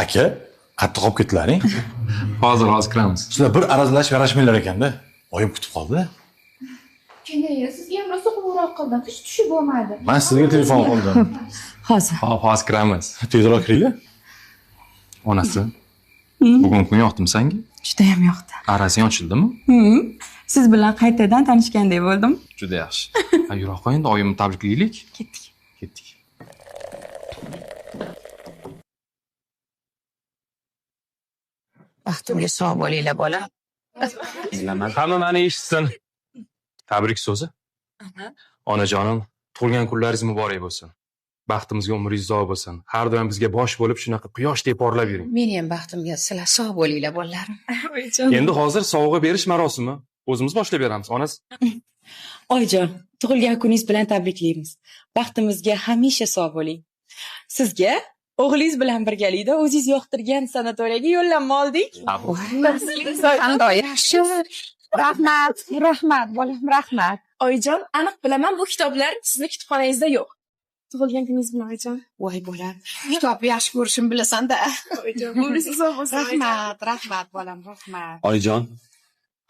Aka, qattiq olib ketdilaring. Hozir kiramiz. Sizlar bir arazlashib yarashmaylar ekanda. Oyim kutib qoldi. Keyin sizga ham rosa qo'ng'iroq qildim. Hech tushib bo'lmadi. Men sizga telefon qildim. Hozir. Hozir kiramiz. Tezroq kiringlar. Onasi. Bugun kun yoqdimi senga? Juda ham yoqdi. Arasing ochildimi? Siz bilan qaytadan tanishgandek bo'ldim. Juda yaxshi. Yuraq qo'ying, oyimni tabriklaylik. Ketdik. Baxtimga sog' bo'linglar bola. Hamma meni eshitsin. Tabrik so'zi. Onajonim, tug'ilgan kunlaringiz muborak bo'lsin. Baxtimizga umringiz uzoq bo'lsin. Har doim bizga bosh bo'lib shunaqa quyoshdek porlab yuring. Meni ham baxtimga sizlar sog' bo'linglar bolalarim. Endi hozir sovg'a berish marosimi. O'zimiz boshlab beramiz, onasi. Oyijon, tug'ilgan kuningiz bilan tabriklaymiz. Baxtimizga hamisha sog' bo'ling. Sizga o'g'lingiz bilan birgalikda o'zingiz yoqtirgan sanatoriyaga yo'llanma oldik. Qanday yaxshi. Rahmat, bolam, rahmat. Oyijon, aniq bilaman bu kitoblar sizni kutubxonangizda yo'q. Tug'ilgan kuningiz bilan oyijon. Voy bolam, kitob yaxshi ko'rishim bilasan-da. Oyijon, umringiz uzoq bo'lsin. Rahmat, bolam, rahmat. Oyijon,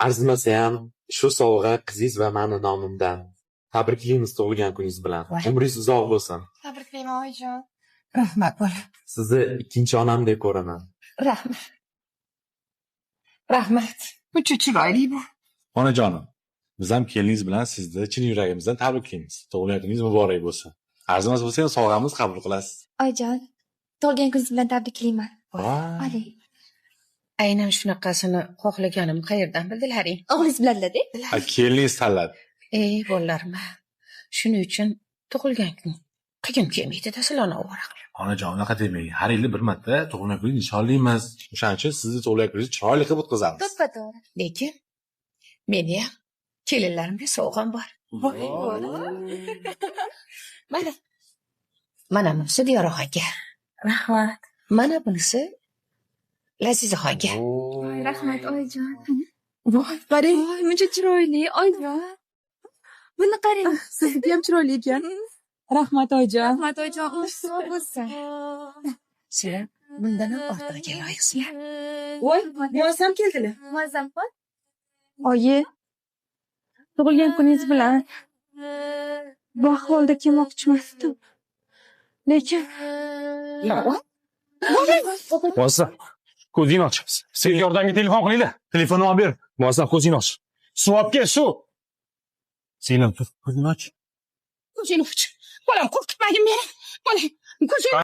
arzimasa ham shu sovg'a qizingiz va meni nomimdan. Tabriklaymiz tug'ilgan kuningiz bilan. Umringiz uzoq bo'lsin. Tabriklayman oyijon. Rahmat, bolam. Sizni ikkinchi onamdek ko'raman. Rahmat. Buncha chiroyli bu. Onajonim, biz ham keliningiz bilan sizni chin yuragimizdan tabriklaymiz. Tug'ilgan kuningiz muborak bo'lsin. Arzimas bo'lsa ham sovg'amiz qabul qilasiz. Oyijon, tug'ilgan kuningiz bilan tabriklayman. Oling. Aynan shunaqasini xohlaganim qayerdan bildilaring? O'g'lingiz bilanlar-da? Keliningiz tanladi. Bolalarim. Shuning uchun tug'ilgan kun qiyin kelmaydi-da sizlarni ovora qilib. Onajon, unaqa demang. Har yili bir marta tug'ilgan kuningizni nishonlaymiz. O'shaning uchun sizni tug'ilgan kuningizni chiroyli qilib o'tkazamiz. To'ppa-to'g'ri. Lekin meni ham kelinlarimga sovg'am bor. Mana bunisi Diyoroxoga. Rahmat. Mana bunisi Lazizaxoga. Rahmat oyijon. Voy, qarang. Voy, muncha chiroyli oyijon. Buni qarang. Sizga ham chiroyli ekan. Rahmat oyijon. Rahmat oyijon, umringiz uzoq bo'lsin. Sizlar bundan ham ortig'iga loyiqsizlar. Voy, muazzam keldilar. Muazzam qol. Oyi, tug'ilgan kuningiz bilan bu ahvolda kelmoqchi emasdim. Lekin Muazzam, ko'zingni och. Sen yordamga telefon qilinglar. Telefonni olib ber. Muazzam, ko'zingni och. Suv olib kel, suv. Selim, tur, ko'zingni och. Ko'zingni och. Bolam, qo'rqitmagin meni. Bolam, ko'zingni